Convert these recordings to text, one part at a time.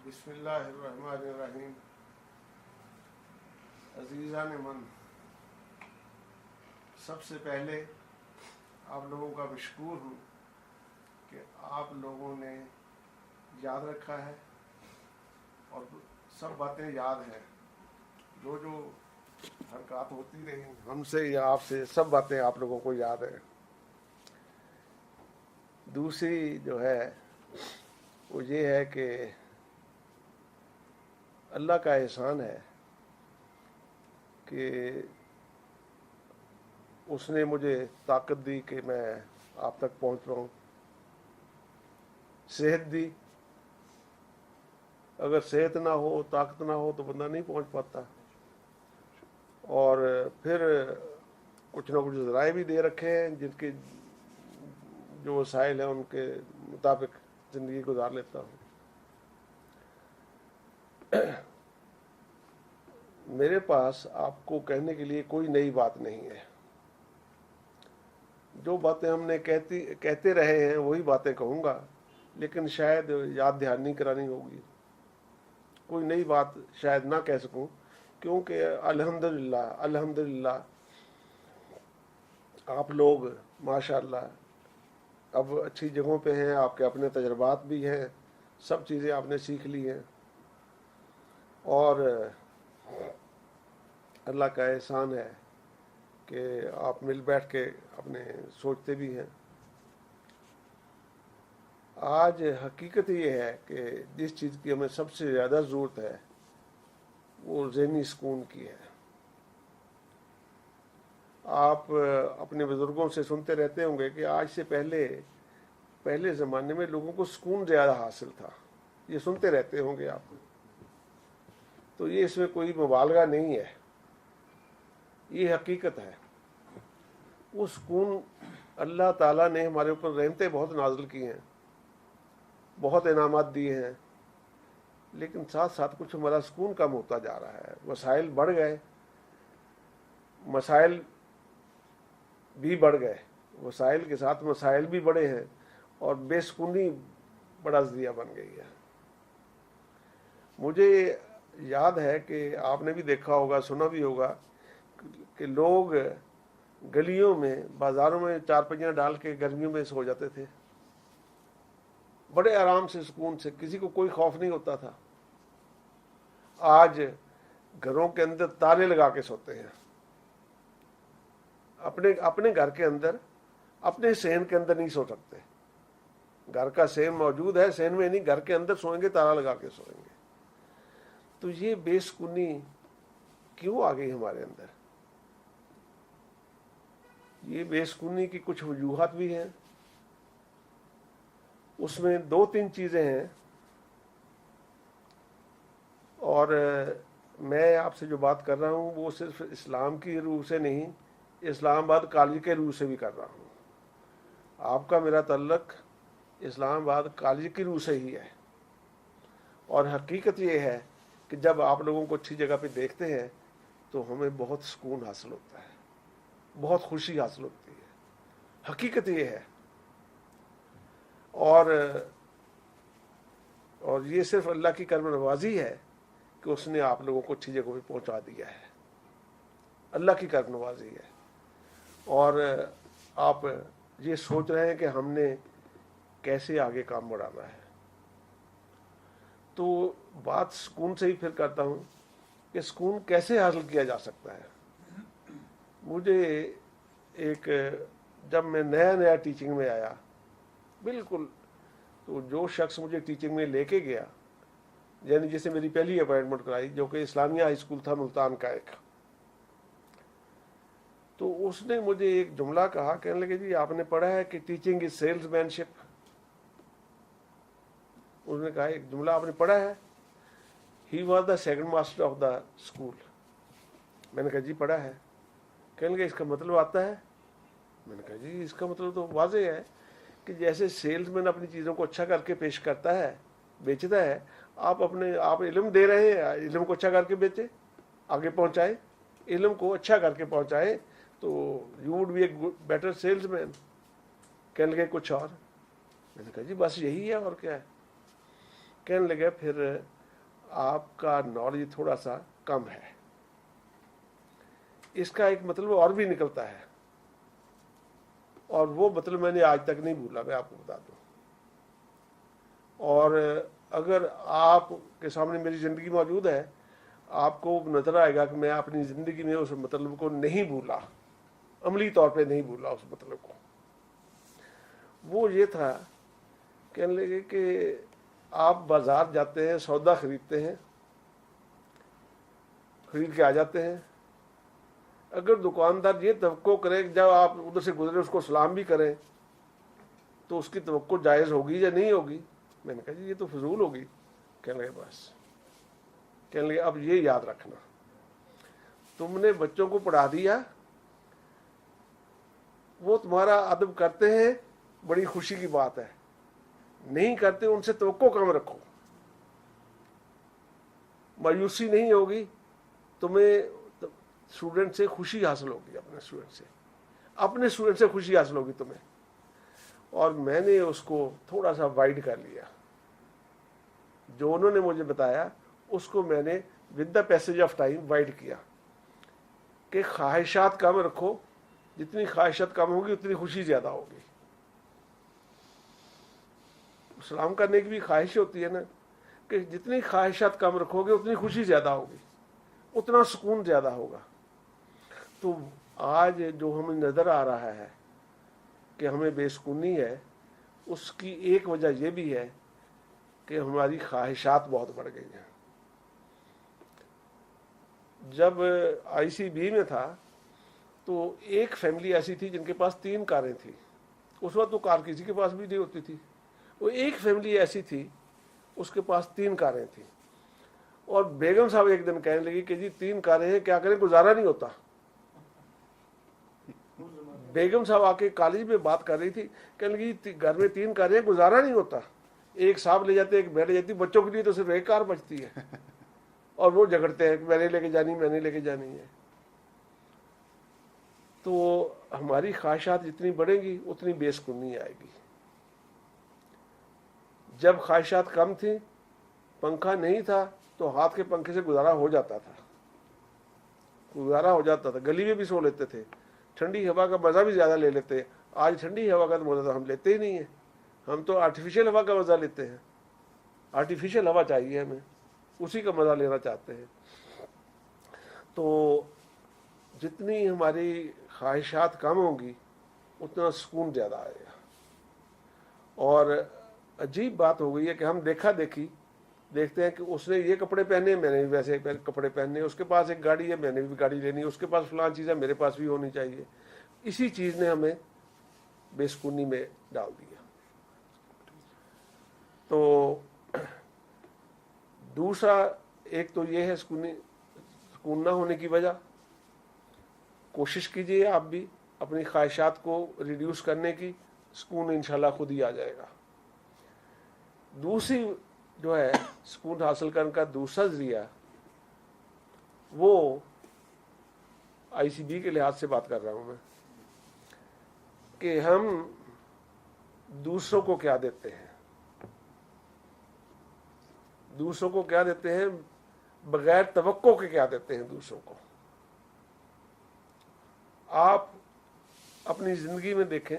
बिस्मिल्लाहिर्रहमानिर्रहीम। अजीज़ान मन, सबसे पहले आप लोगों का मशकूर हूँ कि आप लोगों ने याद रखा है और सब बातें याद हैं। जो जो हरकत होती रही हमसे या आपसे, सब बातें आप लोगों को याद है। दूसरी जो है वो ये है कि अल्लाह का एहसान है कि उसने मुझे ताकत दी कि मैं आप तक पहुंच पाऊँ, सेहत दी। अगर सेहत ना हो, ताकत ना हो तो बंदा नहीं पहुंच पाता। और फिर कुछ ना कुछ ज़राए भी दे रखे हैं जिनके जो वसाइल हैं उनके मुताबिक ज़िंदगी गुजार लेता हूँ। मेरे पास आपको कहने के लिए कोई नई बात नहीं है। जो बातें हमने कहते रहे हैं वही बातें कहूँगा, लेकिन शायद याद ध्यान नहीं करानी होगी। कोई नई बात शायद ना कह सकूँ, क्योंकि अल्हम्दुलिल्लाह अल्हम्दुलिल्लाह आप लोग माशाअल्लाह अब अच्छी जगहों पे हैं, आपके अपने तजर्बात भी हैं, सब चीज़ें आपने सीख ली हैं और अल्लाह का एहसान है कि आप मिल बैठ के अपने सोचते भी हैं। आज हकीकत ये है कि जिस चीज़ की हमें सबसे ज़्यादा ज़रूरत है वो ज़हनी सुकून की है। आप अपने बुज़ुर्गों से सुनते रहते होंगे कि आज से पहले ज़माने में लोगों को सुकून ज़्यादा हासिल था, ये सुनते रहते होंगे आप। तो ये इसमें कोई मुबालगा नहीं है, ये हकीकत है। वो सुकून अल्लाह ताला ने हमारे ऊपर रहमतें बहुत नाज़िल की हैं, बहुत इनामात दिए हैं, लेकिन साथ साथ कुछ हमारा सुकून कम होता जा रहा है। वसाइल बढ़ गए, मसाइल भी बढ़ गए, वसाइल के साथ मसाइल भी बढ़े हैं और बेसुकूनी बड़ा ज़रिया बन गई है। मुझे याद है कि आपने भी देखा होगा, सुना भी होगा कि लोग गलियों में, बाज़ारों में चारपाइयाँ डाल के गर्मियों में सो जाते थे, बड़े आराम से, सुकून से, किसी को कोई खौफ नहीं होता था। आज घरों के अंदर ताले लगा के सोते हैं, अपने घर के अंदर, अपने सहन के अंदर नहीं सो सकते। घर का सहन मौजूद है, सहन में नहीं, घर के अंदर सोएंगे ताला लगा के सोएंगे। तो ये बेसुकूनी क्यों आ गई हमारे अंदर? ये बेसुकूनी की कुछ वजूहात भी हैं। उसमें दो तीन चीज़ें हैं और मैं आपसे जो बात कर रहा हूँ वो सिर्फ इस्लाम की रूह से नहीं, इस्लामाबाद कॉलेज के रूह से भी कर रहा हूँ। आपका मेरा तल्लक इस्लामाबाद कॉलेज की रूह से ही है। और हकीकत ये है कि जब आप लोगों को अच्छी जगह पे देखते हैं तो हमें बहुत सुकून हासिल होता है, बहुत खुशी हासिल होती है। हकीकत ये है। और ये सिर्फ अल्लाह की करम नवाजी है कि उसने आप लोगों को अच्छी जगह पे पहुंचा दिया है। अल्लाह की करम नवाजी है। और आप ये सोच रहे हैं कि हमने कैसे आगे काम बढ़ाना है। तो बात सुकून से ही फिर करता हूँ कि सुकून कैसे हासिल किया जा सकता है। मुझे जब मैं नया टीचिंग में आया, बिल्कुल, तो जो शख्स मुझे टीचिंग में लेके गया, यानी जैसे मेरी पहली अपॉइंटमेंट कराई, जो कि इस्लामिया हाई स्कूल था मुल्तान का एक, तो उसने मुझे एक जुमला कहा, कहने लगे जी आपने पढ़ा है कि टीचिंग इज सेल्समैनशिप। उसने कहा एक जुमला आपने पढ़ा है, he was the second master of the school. मैंने कहा जी पढ़ा है। कहने लगे इसका मतलब आता है? मैंने कहा जी इसका मतलब तो वाज़ेह है कि जैसे सेल्समैन अपनी चीज़ों को अच्छा करके पेश करता है, बेचता है, आप इल्म दे रहे हैं, इल्म को अच्छा करके बेचे, आगे पहुंचाए, इल्म को अच्छा करके पहुंचाए, तो you would be a better salesman. कहने लगे कुछ और? मैंने कहा जी बस यही है, और क्या है। कहने लगे फिर آپ کا نالج تھوڑا سا کم ہے. اس کا ایک مطلب اور بھی نکلتا ہے, اور وہ مطلب میں نے آج تک نہیں بھولا, میں آپ کو بتا دوں. اور اگر آپ کے سامنے میری زندگی موجود ہے, آپ کو نظر آئے گا کہ میں اپنی زندگی میں اس مطلب کو نہیں بھولا, عملی طور پہ نہیں بھولا اس مطلب کو. وہ یہ تھا, کہنے لگے کہ آپ بازار جاتے ہیں, سودا خریدتے ہیں, خرید کے آ جاتے ہیں. اگر دکاندار یہ توقع کرے کہ جب آپ ادھر سے گزرے اس کو سلام بھی کریں, تو اس کی توقع جائز ہوگی یا نہیں ہوگی؟ میں نے کہا جی یہ تو فضول ہوگی. کہنے لگے بس, کہنے لگے اب یہ یاد رکھنا, تم نے بچوں کو پڑھا دیا, وہ تمہارا ادب کرتے ہیں, بڑی خوشی کی بات ہے, نہیں کرتے ان سے توقع کم رکھو, مایوسی نہیں ہوگی, تمہیں اسٹوڈنٹ سے خوشی حاصل ہوگی, اپنے اسٹوڈنٹ سے خوشی حاصل ہوگی تمہیں. اور میں نے اس کو تھوڑا سا وائڈ کر لیا, جو انہوں نے مجھے بتایا اس کو میں نے with the passage of time وائڈ کیا کہ خواہشات کم رکھو, جتنی خواہشات کم ہوگی اتنی خوشی زیادہ ہوگی. سلام کرنے کی بھی خواہش ہوتی ہے نا, کہ جتنی خواہشات کم رکھو گے اتنی خوشی زیادہ ہوگی, اتنا سکون زیادہ ہوگا. تو آج جو ہمیں نظر آ رہا ہے کہ ہمیں بے سکونی ہے, اس کی ایک وجہ یہ بھی ہے کہ ہماری خواہشات بہت بڑھ گئی ہیں. جب آئی سی بی میں تھا تو ایک فیملی ایسی تھی جن کے پاس 3 کاریں تھیں. اس وقت تو کار کسی کے پاس بھی نہیں ہوتی تھی. وہ ایک فیملی ایسی تھی اس کے پاس 3 کاریں تھیں, اور بیگم صاحب ایک دن کہنے لگی کہ جی 3 کاریں ہیں, کیا کریں, گزارا نہیں ہوتا. بیگم صاحب آ کے کالج میں بات کر رہی تھی, کہنے لگی گھر میں 3 کاریں ہیں, گزارا نہیں ہوتا. ایک صاحب لے جاتے, ایک میں لے جاتی, بچوں کے لیے تو صرف ایک کار بچتی ہے, اور وہ جھگڑتے ہیں کہ میں نے لے کے جانی, میں نے لے کے جانی ہے. تو ہماری خواہشات جتنی بڑھیں گی اتنی بے سکونی آئے گی. جب خواہشات کم تھیں, پنکھا نہیں تھا, تو ہاتھ کے پنکھے سے گزارا ہو جاتا تھا, گلی میں بھی سو لیتے تھے, ٹھنڈی ہوا کا مزہ بھی زیادہ لے لیتے. آج ٹھنڈی ہوا کا مزہ ہم لیتے ہی نہیں ہیں, ہم تو آرٹیفیشل ہوا کا مزہ لیتے ہیں. آرٹیفیشل ہوا چاہیے ہمیں, اسی کا مزہ لینا چاہتے ہیں. تو جتنی ہماری خواہشات کم ہوں گی اتنا سکون زیادہ آئے گا. اور عجیب بات ہو گئی ہے کہ ہم دیکھتے ہیں کہ اس نے یہ کپڑے پہنے, میں نے بھی ویسے کپڑے پہننے, اس کے پاس ایک گاڑی ہے, میں نے بھی گاڑی لینی, اس کے پاس فلاں چیز ہے, میرے پاس بھی ہونی چاہیے. اسی چیز نے ہمیں بے سکونی میں ڈال دیا. تو دوسرا ایک تو یہ ہے سکون نہ ہونے کی وجہ. کوشش کیجیے آپ بھی اپنی خواہشات کو ریڈیوس کرنے کی, سکون انشاءاللہ خود ہی آ جائے گا. دوسری جو ہے سکون حاصل کرنے کا دوسرا ذریعہ, وہ آئی سی بی کے لحاظ سے بات کر رہا ہوں میں, کہ ہم دوسروں کو کیا دیتے ہیں, بغیر توقع کے کیا دیتے ہیں دوسروں کو. آپ اپنی زندگی میں دیکھیں,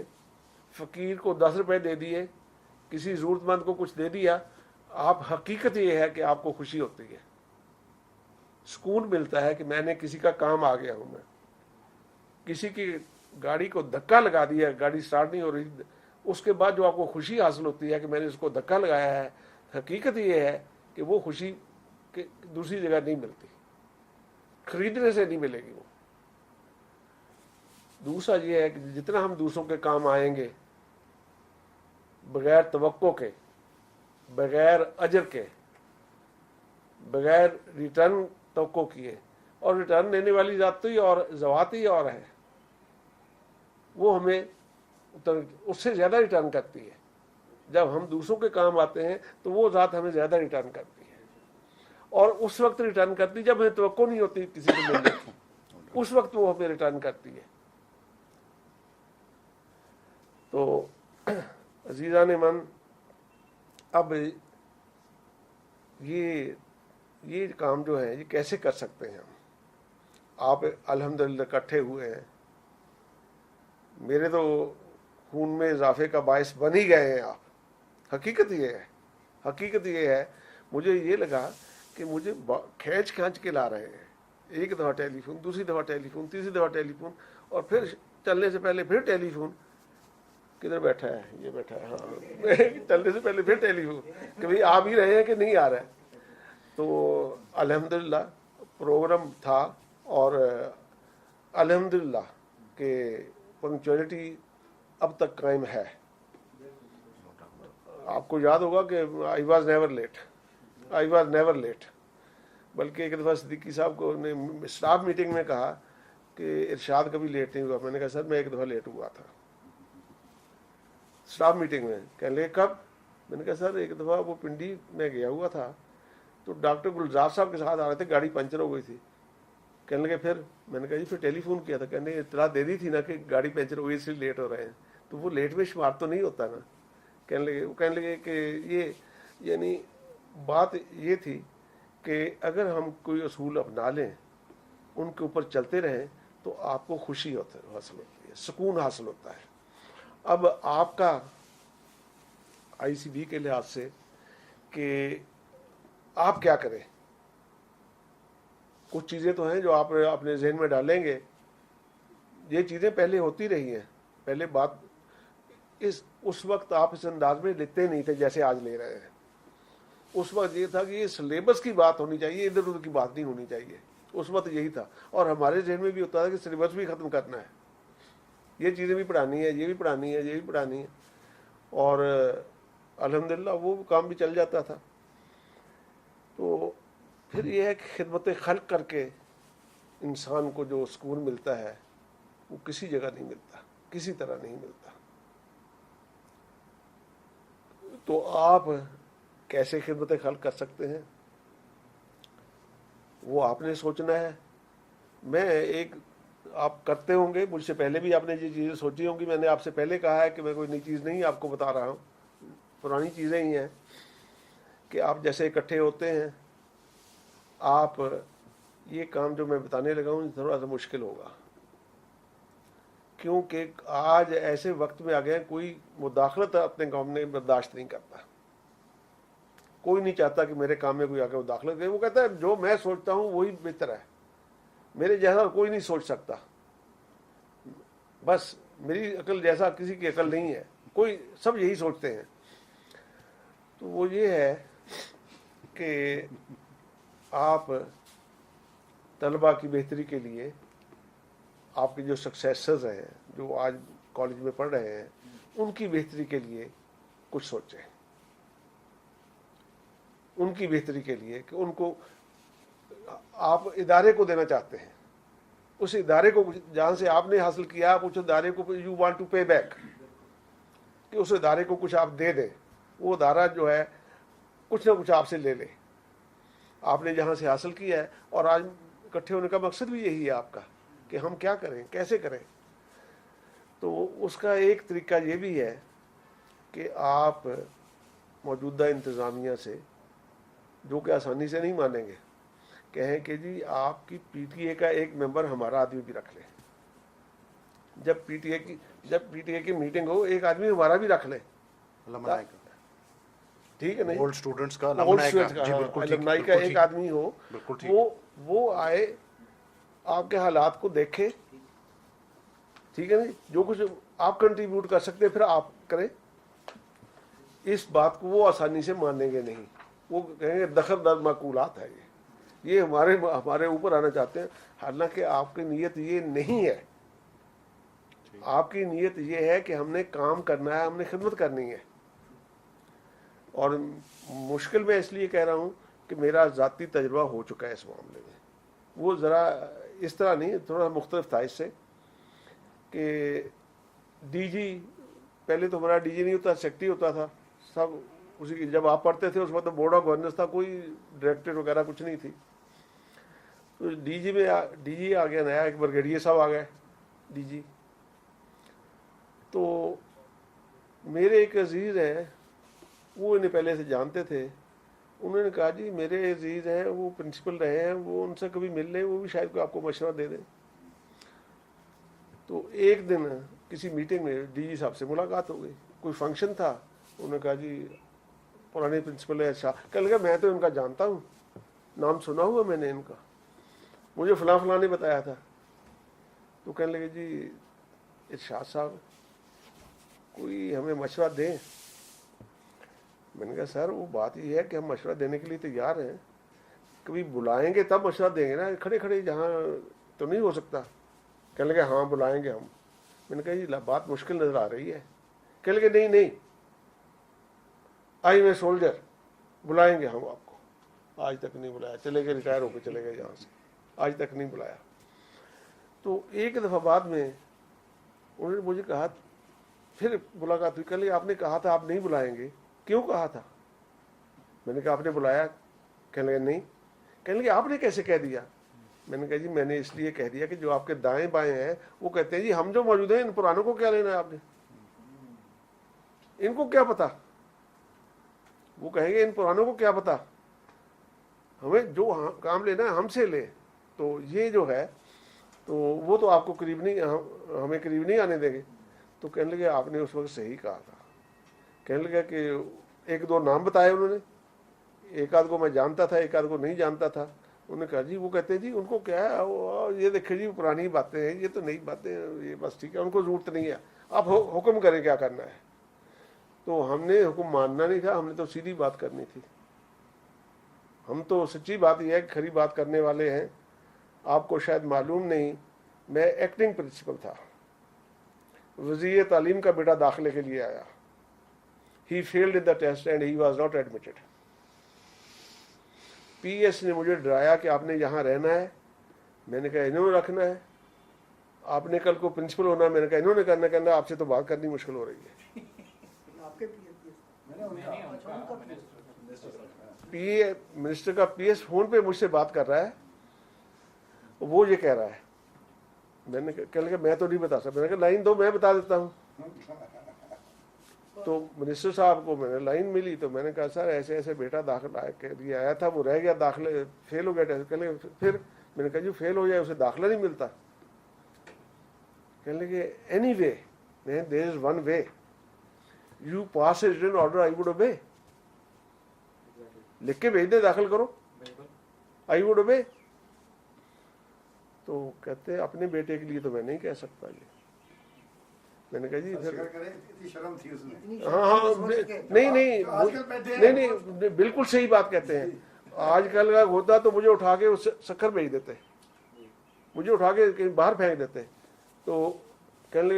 فقیر کو 10 روپے دے دیے, کسی ضرورت مند کو کچھ دے دیا, آپ حقیقت یہ ہے کہ آپ کو خوشی ہوتی ہے, سکون ملتا ہے کہ میں نے کسی کا کام آ گیا ہوں. میں کسی کی گاڑی کو دھکا لگا دیا, گاڑی سٹارٹ نہیں ہو رہی, اس کے بعد جو آپ کو خوشی حاصل ہوتی ہے کہ میں نے اس کو دھکا لگایا ہے, حقیقت یہ ہے کہ وہ خوشی دوسری جگہ نہیں ملتی, خریدنے سے نہیں ملے گی وہ. دوسرا یہ ہے کہ جتنا ہم دوسروں کے کام آئیں گے بغیر توقع کے, بغیر اجر کے, بغیر ریٹرن توقع کیے, اور ریٹرن دینے والی ذاتی اور ذواتی اور ہے, وہ ہمیں اس سے زیادہ ریٹرن کرتی ہے. جب ہم دوسروں کے کام آتے ہیں تو وہ ذات ہمیں زیادہ ریٹرن کرتی ہے, اور اس وقت ریٹرن کرتی جب ہمیں توقع نہیں ہوتی کسی کو ملنے کی, اس وقت وہ ہمیں ریٹرن کرتی ہے. تو عزیزان من, اب یہ ये काम जो है ये कैसे कर सकते हैं हम। आप अल्हम्दुलिल्लाह इकट्ठे हुए हैं, मेरे तो खून में इजाफे का बायस बन ही गए हैं आप। हकीकत ये है, हकीकत ये है। मुझे ये लगा कि मुझे खींच खींच के ला रहे हैं, एक दफ़ा टेलीफोन, दूसरी दफ़ा टेलीफोन, तीसरी दफ़ा टेलीफोन, और फिर चलने से पहले फिर टेलीफोन, किधर बैठा है, ये बैठा है, हाँ चलने से पहले फिर टेलीफोन कि भाई आ भी रहे हैं कि नहीं आ रहे हैं। तो अल्हम्दुलिल्लाह प्रोग्राम था, और अल्हम्दुलिल्लाह के पंक्चुअलिटी अब तक कायम है। आपको याद होगा कि आई वॉज नेवर लेट, बल्कि एक दफ़ा सिद्दीकी साहब को ने स्टाफ मीटिंग में कहा कि इरशाद कभी लेट नहीं हुआ। मैंने कहा सर मैं एक दफ़ा लेट हुआ था स्टाफ मीटिंग में। कहने लगे कब? मैंने कहा सर एक दफ़ा वो पिंडी में गया हुआ था, तो डॉक्टर गुलजार साहब के साथ आ रहे थे, गाड़ी पंचर हो गई थी। कहने लगे फिर? मैंने कहा जी फिर टेलीफोन किया था। कहने इतला दे दी थी ना कि गाड़ी पंचर हो गई इसलिए लेट हो रहे हैं, तो वो लेट में शुमार तो नहीं होता ना। कहने लगे कि ये यानी बात ये थी कि अगर हम कोई असूल अपना लें, उनके ऊपर चलते रहें, तो आपको खुशी हासिल होती है, सुकून हासिल होता है। अब आपका ICB के लिहाज से कि आप क्या करें, कुछ चीज़ें तो हैं जो आप अपने जहन में डालेंगे। ये चीज़ें पहले होती रही हैं, पहले बात उस वक्त आप इस अंदाज में लेते नहीं थे जैसे आज ले रहे हैं। उस वक्त ये था कि ये सिलेबस की बात होनी चाहिए, इधर उधर की बात नहीं होनी चाहिए। उस वक्त यही था, और हमारे जहन में भी होता था कि सिलेबस भी ख़त्म करना है, ये चीज़ें भी पढ़ानी है, ये भी पढ़ानी है, ये भी पढ़ानी है, और अल्हम्दुलिल्लाह वो काम भी चल जाता था। तो फिर ये है कि खिदमत खल्क करके इंसान को जो सुकून मिलता है वो किसी जगह नहीं मिलता, किसी तरह नहीं मिलता। तो आप कैसे खिदमत खल्क कर सकते हैं वो आपने सोचना है। आप करते होंगे, मुझसे पहले भी आपने ये चीज़ें सोची होंगी। मैंने आपसे पहले कहा है कि मैं कोई नई चीज़ नहीं आपको बता रहा हूँ, पुरानी चीज़ें ही हैं कि आप जैसे इकट्ठे होते हैं, आप ये काम जो मैं बताने लगा हूँ थोड़ा सा मुश्किल होगा, क्योंकि आज ऐसे वक्त में आ गए कोई मुदाखलत अपने काम में बर्दाश्त नहीं करता। कोई नहीं चाहता कि मेरे काम में कोई आके मुदाखलत करे। वो कहता है जो मैं सोचता हूँ वही बेहतर है, मेरे जैसा कोई नहीं सोच सकता, बस मेरी अकल जैसा किसी की अकल नहीं है, कोई सब यही सोचते हैं। तो वो ये है कि आप तलबा की बेहतरी के लिए, आपके जो सक्सेसर्स हैं जो आज कॉलेज में पढ़ रहे हैं, उनकी बेहतरी के लिए कुछ सोचें, उनकी बेहतरी के लिए कि उनको आप इदारे को देना चाहते हैं, उस इदारे को जहाँ से आपने हासिल किया आप उस इदारे को यू वांट टू पे बैक, कि उस इदारे को कुछ आप दे दें, वो इदारा जो है कुछ ना कुछ आपसे ले ले। आपने जहाँ से हासिल किया है, और आज इकट्ठे होने का मकसद भी यही है आपका कि हम क्या करें, कैसे करें। तो उसका एक तरीका ये भी है कि आप मौजूदा इंतज़ामिया से, जो कि आसानी से नहीं मानेंगे, कहें कि जी आपकी PTA का एक मेंबर हमारा आदमी भी रख ले। जब PTA की मीटिंग हो, एक आदमी हमारा भी रख ले, ठीक है नहीं, ओल्ड स्टूडेंट्स का, अलमनाई का एक आदमी हो, वो आए, आपके हालात को देखे, ठीक है नहीं, जो कुछ आप कंट्रीब्यूट कर सकते हैं फिर आप करें। इस बात को वो आसानी से मानेंगे नहीं, वो कहेंगे दखल दर माकूलात है, ये हमारे ऊपर आना चाहते हैं। हालांकि आपकी नीयत ये नहीं है, आपकी नीयत ये है कि हमने काम करना है, हमने खिदमत करनी है। और मुश्किल में इसलिए कह रहा हूँ कि मेरा ज़ाती तजुर्बा हो चुका है इस मामले में। वो ज़रा इस तरह नहीं, थोड़ा मुख्तलिफ था इससे कि DG, पहले तो हमारा DG नहीं होता, सेक्रेटरी होता था, सब उसी की। जब आप पढ़ते थे उस वक्त तो बोर्ड ऑफ गवर्नेंस था, कोई डायरेक्टरेट वगैरह कुछ नहीं थी। तो DG आ गया नया, एक ब्रिगेडियर साहब आ गए DG। तो मेरे एक अजीज़ हैं, वो इन्हें पहले से जानते थे, उन्होंने कहा जी मेरे अजीज हैं वो प्रिंसिपल रहे हैं, वो उनसे कभी मिल लें, वो भी शायद कोई आपको मशवरा दे दें। तो एक दिन किसी मीटिंग में डीजी साहब से मुलाकात हो गई, कोई फंक्शन था। उन्होंने कहा जी पुराने प्रिंसिपल है शाह। कहने लगा मैं तो इनका जानता हूँ, नाम सुना हुआ मैंने इनका, मुझे फलां फलां ने बताया था। तो कहने लगे जी इरशाद साहब कोई हमें मशवरा दें। मैंने कहा सर वो बात ये है कि हम मशवरा देने के लिए तैयार हैं, कभी बुलाएंगे तब मशवरा देंगे ना, खड़े खड़े जहाँ तो नहीं हो सकता। कहने लगे हाँ बुलाएंगे हम। मैंने कहा जी बात मुश्किल नजर आ रही है। कहने लगे नहीं नहीं आई मैं सोल्जर, बुलाएंगे हम आपको। आज तक नहीं बुलाया, चले गए, रिटायर होकर चले गए यहाँ से, आज तक नहीं बुलाया। तो एक दफ़ा बाद में उन्होंने मुझे कहा, फिर मुलाकात हुई, कल आपने कहा था आप नहीं बुलाएंगे, क्यों कहा था? मैंने कहा आपने बुलाया? कहने लगे नहीं। कहने लगे आपने कैसे कह दिया? मैंने कहा जी मैंने इसलिए कह दिया कि जो आपके दाएं बाएं हैं वो कहते हैं जी हम जो मौजूद हैं इन पुरानों को क्या लेना है आपने, इनको क्या पता। वो कहेंगे इन पुरानों को क्या पता, हमें जो काम लेना है हमसे ले। तो ये जो है तो वो तो आपको करीब नहीं, हमें करीब नहीं आने देंगे। तो कहने लगे आपने उस वक्त सही कहा था। कहने लगे कि एक दो नाम बताए उन्होंने, एक आध को मैं जानता था, एक आध को नहीं जानता था। उन्होंने कहा जी वो कहते हैं जी उनको क्या है, ये देखिए जी पुरानी बातें हैं, ये तो नई बातें हैं, ये बस ठीक है, उनको जरूरत नहीं है, आप हुक्म करें क्या करना है। तो हमने हुक्म मानना नहीं था, हमने तो सीधी बात करनी थी। हम तो सच्ची बात यह है कि खरी बात करने वाले हैं। आपको शायद मालूम नहीं, मैं एक्टिंग प्रिंसिपल था, वज़ीर तालीम का बेटा दाखिले के लिए आया, he failed in the test and he was not admitted. PS ने मुझे डराया कि आपने यहाँ रहना है। मैंने कहा इन्होंने रखना है, आपने कल को प्रिंसिपल होना। मैंने कहा इन्होंने करना। कहना आपसे तो बात करनी मुश्किल हो रही है। पीए मिनिस्टर का पीएस फोन पे मुझसे बात कर रहा है, वो ये कह रहा है। मैंने कहा मैं तो नहीं बता सकता। मैंने कहा लाइन दो मैं बता देता हूँ। तो मिनिस्टर साहब को मैंने लाइन मिली तो मैंने कहा सर ऐसे ऐसे बेटा दाखिला के लिए आया था, वो रह गया, दाखिले फेल हो गया। कहने फिर मैंने कहा जी फेल हो जाए उसे दाखिला नहीं मिलता। कहने लगे anyway there is one way, you pass a written order I would obey. लिख के भेज दे दाखिल करो, आई वुड ओबे। तो कहते अपने बेटे के लिए तो मैं नहीं कह सकता ये। मैंने कहा जी फिर शर्म थी उसमें। हाँ नहीं बिल्कुल सही बात कहते हैं। आजकल का होता तो मुझे उठा के उस शक्कर भेज देते, मुझे उठा के कहीं बाहर फेंक देते। तो कहने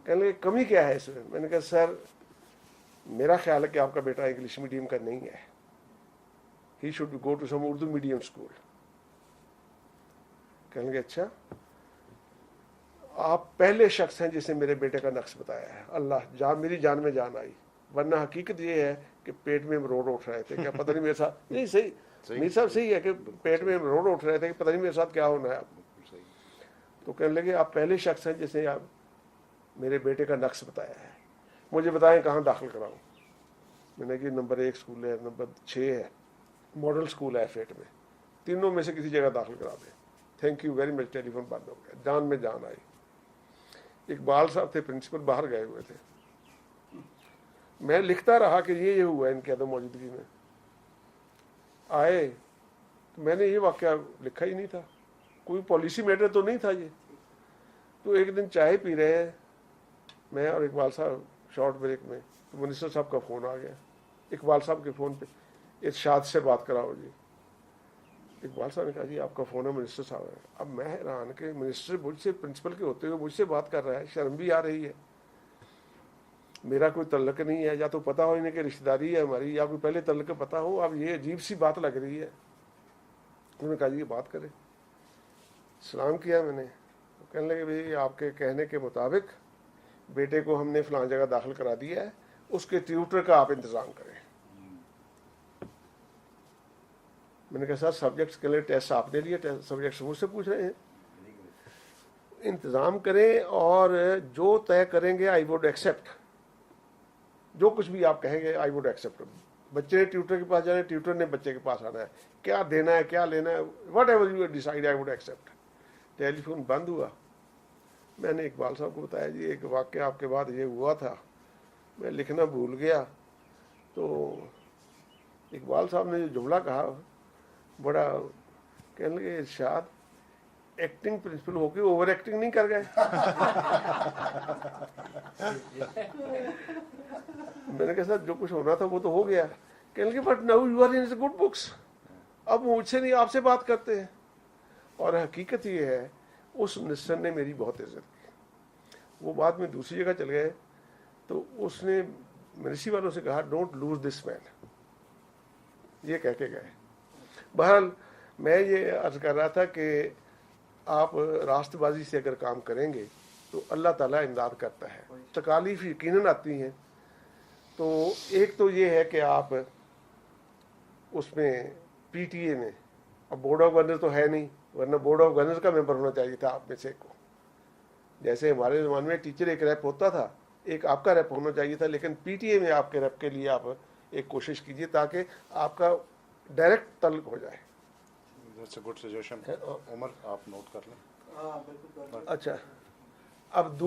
लगे कमी क्या है इसमें? मैंने कहा सर मेरा ख्याल है कि आपका बेटा इंग्लिश मीडियम का नहीं है, he should go to some Urdu medium school. कहने लगे अच्छा, आप पहले शख्स हैं जिसने मेरे बेटे का नक्श बताया है। अल्लाह जान, मेरी जान में जान आई, वरना हकीकत ये है कि पेट में रोड उठ रहे थे, क्या पता नहीं मेरे साथ, नहीं सही मीर साहब सही है कि पेट में रोड उठ रहे थे कि पता नहीं मेरे साथ क्या होना है। तो कहने लगे आप पहले शख्स हैं जिसने आप मेरे बेटे का नक्श बताया है, मुझे बताएं कहाँ दाखिल कराऊं। मैंने कि नंबर 1 स्कूल है, नंबर 6 है, मॉडल स्कूल है फेट में, तीनों में से किसी जगह दाखिल करा दें। Thank you very much. Telephone बंद हो गया, जान में जान आई। इकबाल साहब थे प्रिंसिपल, बाहर गए हुए थे। मैं लिखता रहा कि ये हुआ इनके अदम मौजूदगी में। आए तो मैंने ये वाकया लिखा ही नहीं था, कोई पॉलिसी मैटर तो नहीं था ये। तो एक दिन चाय पी रहे हैं मैं और इकबाल साहब शॉर्ट ब्रेक में, तो मिनिस्टर साहब का फ़ोन आ गया। इकबाल साहब के फ़ोन पे इरशाद से बात कराओ जी। इकबाल साहब ने कहा जी आपका फ़ोन है, मिनिस्टर साहब है। अब मैं हैरान के मिनिस्टर मुझसे प्रिंसिपल के होते हुए मुझसे बात कर रहा है, शर्म भी आ रही है। मेरा कोई तल्लक नहीं है, या तो पता हो इन्हें कि रिश्तेदारी है हमारी, या कोई पहले तल्लक पता हो। अब ये अजीब सी बात लग रही है। उन्होंने कहा जी ये बात करें। सलाम किया मैंने, तो कहने लगे भाई आपके कहने के मुताबिक बेटे को हमने फलां जगह दाखिल करा दिया है, उसके ट्यूटर का आप इंतज़ाम करें। मैंने कहा सर सब्जेक्ट्स के लिए टेस्ट आपने लिए, सब्जेक्ट्स मुझसे पूछ रहे हैं। इंतज़ाम करें और जो तय करेंगे आई वुड एक्सेप्ट। जो कुछ भी आप कहेंगे आई वुड एक्सेप्ट। बच्चे ने ट्यूटर के पास जाना है, ट्यूटर ने बच्चे के पास आना है, क्या देना है क्या लेना है, whatever you decide I would accept. Telephone बंद हुआ, मैंने इकबाल साहब को बताया जी एक वाक्य आपके बाद ये हुआ था, मैं लिखना भूल गया। तो इकबाल साहब ने जो जुमला कहा बड़ा, कहने लगे इरशाद एक्टिंग प्रिंसिपल होके ओवर एक्टिंग नहीं कर गए। मैंने कहा सर जो कुछ होना था वो तो हो गया। कहने लगे but now you are in good books, अब मुझसे नहीं आपसे बात करते हैं। और हकीकत ये है उस मिनिस्टर ने मेरी बहुत इज्जत की। वो बाद में दूसरी जगह चल गए तो उसने मिनिस्ट्री वालों से कहा डोंट लूज दिस मैन, ये कह के गए। बहरहाल मैं ये अर्ज कर रहा था कि आप रास्तबाजी से अगर काम करेंगे तो अल्लाह ताला इमदाद करता है। तकालीफ यकीनन आती हैं। तो एक तो ये है कि आप उसमें पीटीए में, अब बोर्ड ऑफ गवर्नर तो है नहीं, वरना बोर्ड ऑफ गवर्नर का मेंबर होना चाहिए था आप में से को। जैसे हमारे ज़माने में टीचर एक रैप होता था, एक आपका रैप होना चाहिए था, लेकिन पीटीए में आपके रैप के लिए आप एक कोशिश कीजिए ताकि आपका डायरेक्ट तल्लुक हो जाए। गुड सजेशन उमर, आप नोट कर लें। अच्छा, अब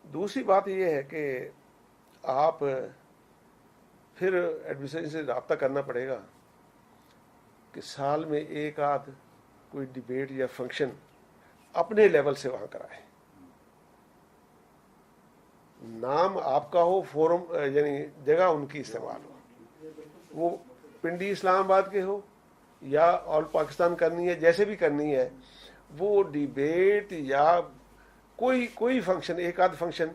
दूसरी बात यह है कि आप फिर एडमिनिस्ट्रेशन से रब्ता करना पड़ेगा कि साल में एक आध कोई डिबेट या फंक्शन अपने लेवल से वहाँ कराए। नाम आपका हो, फोरम यानी जगह उनकी इस्तेमाल हो, वो पिंडी इस्लामाबाद के हो या ऑल पाकिस्तान करनी है, जैसे भी करनी है, वो डिबेट या कोई फंक्शन, एक आध फंक्शन,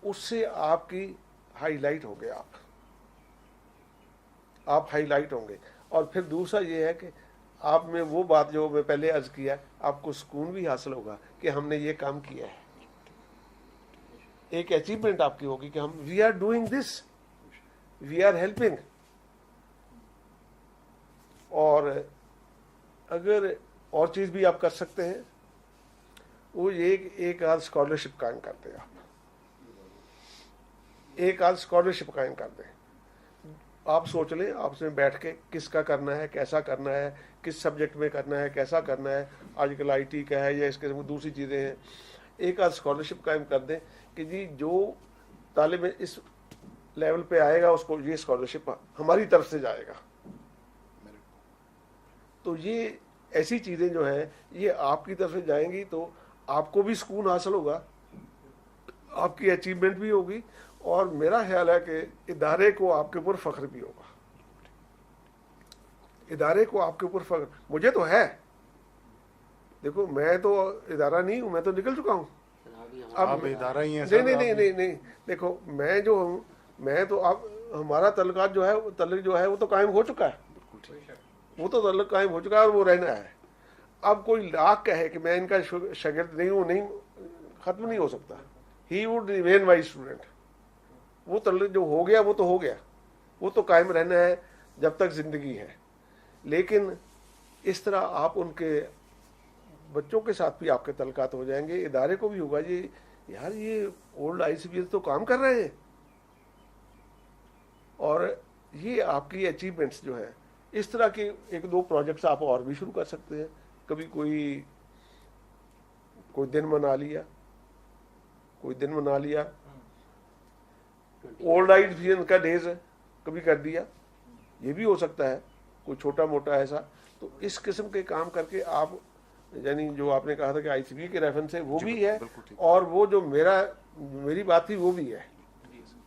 उससे आपकी हाईलाइट होंगे, आप हाईलाइट होंगे। और फिर दूसरा ये है कि आप में वो बात जो मैं पहले अर्ज किया, आपको सुकून भी हासिल होगा कि हमने ये काम किया है, एक अचीवमेंट आपकी होगी कि हम we are doing this, we are helping. और अगर और चीज़ भी आप कर सकते हैं, वो एक आध स्कॉलरशिप कायम कर दें, आप एक आध स्कॉलरशिप कायम कर दें। आप सोच लें आपसे बैठ के किसका करना है, कैसा करना है, किस सब्जेक्ट में करना है, कैसा करना है, आजकल आईटी का है या इसके दूसरी चीज़ें हैं। एक आध स्कॉलरशिप कायम कर दें कि जी जो तालिब इस लेवल पे आएगा उसको ये स्कॉलरशिप हमारी तरफ से जाएगा। तो ये ऐसी चीज़ें जो है ये आपकी तरफ से जाएंगी तो आपको भी सुकून हासिल होगा, आपकी अचीवमेंट भी होगी, और मेरा ख्याल है कि इदारे को आपके ऊपर फख्र भी होगा। इदारे को आपके ऊपर फख्र, मुझे तो है, देखो मैं तो इदारा नहीं हूँ, मैं तो निकल चुका हूँ। अब इदारा ही है। नहीं, देखो मैं जो हूँ, मैं तो अब हमारा तल्लुकात जो है, तल्लुक जो है वो तो कायम हो चुका है, वो तो तल्लुक कायम हो चुका है और वो रहना है। अब कोई लाख कहे कि मैं इनका शागिर्द नहीं हूँ, नहीं, खत्म नहीं हो सकता। He would remain my student. वो तल्लुक जो हो गया वो तो हो गया, वो तो कायम रहना है जब तक जिंदगी है। लेकिन इस तरह आप उनके बच्चों के साथ भी आपके तल्लुकात हो जाएंगे, इदारे को भी होगा जी यार ये ओल्ड ICPS तो काम कर रहे हैं, और ये आपकी अचीवमेंट्स जो है, इस तरह के एक दो प्रोजेक्ट्स आप और भी शुरू कर सकते हैं। कभी कोई दिन मना लिया, ओल्ड ICPS का डेज कभी कर दिया, ये भी हो सकता है, कोई छोटा मोटा ऐसा। तो इस किस्म के काम करके आप, यानी जो आपने कहा था कि ICPS के रेफरेंस से वो भी है, और वो जो मेरी बात थी वो भी है,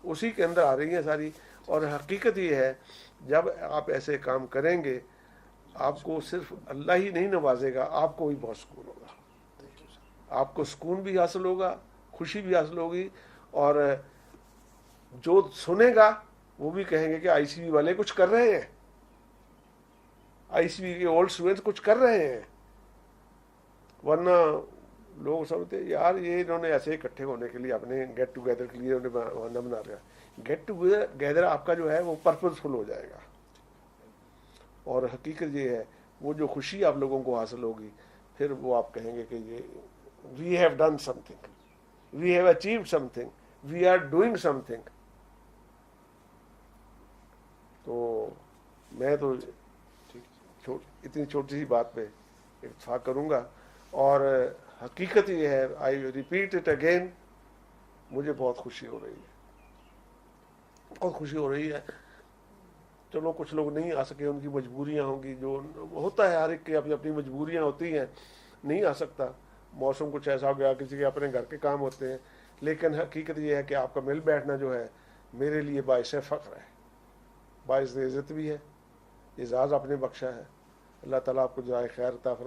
उसी के अंदर आ रही है सारी। और हकीकत ये है जब आप ऐसे काम करेंगे आपको सिर्फ अल्लाह ही नहीं नवाजेगा, आपको भी बहुत सुकून होगा, आपको सुकून भी हासिल होगा, खुशी भी हासिल होगी, और जो सुनेगा वो भी कहेंगे कि ICPS वाले कुछ कर रहे हैं, ICPS के ओल्ड स्टूडेंट्स कुछ कर रहे हैं। वरना लोग समझते यार ये इन्होंने ऐसे इकट्ठे होने के लिए, अपने गेट टुगेदर के लिए उन्हें बहाना बना रहा। गेट टुगेदर आपका जो है वो पर्पसफुल हो जाएगा, और हकीकत ये है वो जो खुशी आप लोगों को हासिल होगी, फिर वो आप कहेंगे कि ये we have done something, we have achieved something, we are doing something. تو میں تو اتنی چھوٹی سی بات پہ اتفاق کروں گا. اور حقیقت یہ ہے, آئی ریپیٹ اٹ اگین, مجھے بہت خوشی ہو رہی ہے, بہت خوشی ہو رہی ہے. چلو کچھ لوگ نہیں آ سکے, ان کی مجبوریاں ہوں گی, جو ہوتا ہے ہر ایک کی اپنی اپنی مجبوریاں ہوتی ہیں, نہیں آ سکتا, موسم کچھ ایسا ہو گیا, کسی کے اپنے گھر کے کام ہوتے ہیں. لیکن حقیقت یہ ہے کہ آپ کا مل بیٹھنا جو ہے میرے لیے باعث فخر ہے, باعث عزت بھی ہے. اعزاز آپ نے بخشا ہے, اللہ تعالیٰ آپ کو جزائے خیر عطا فرمائے.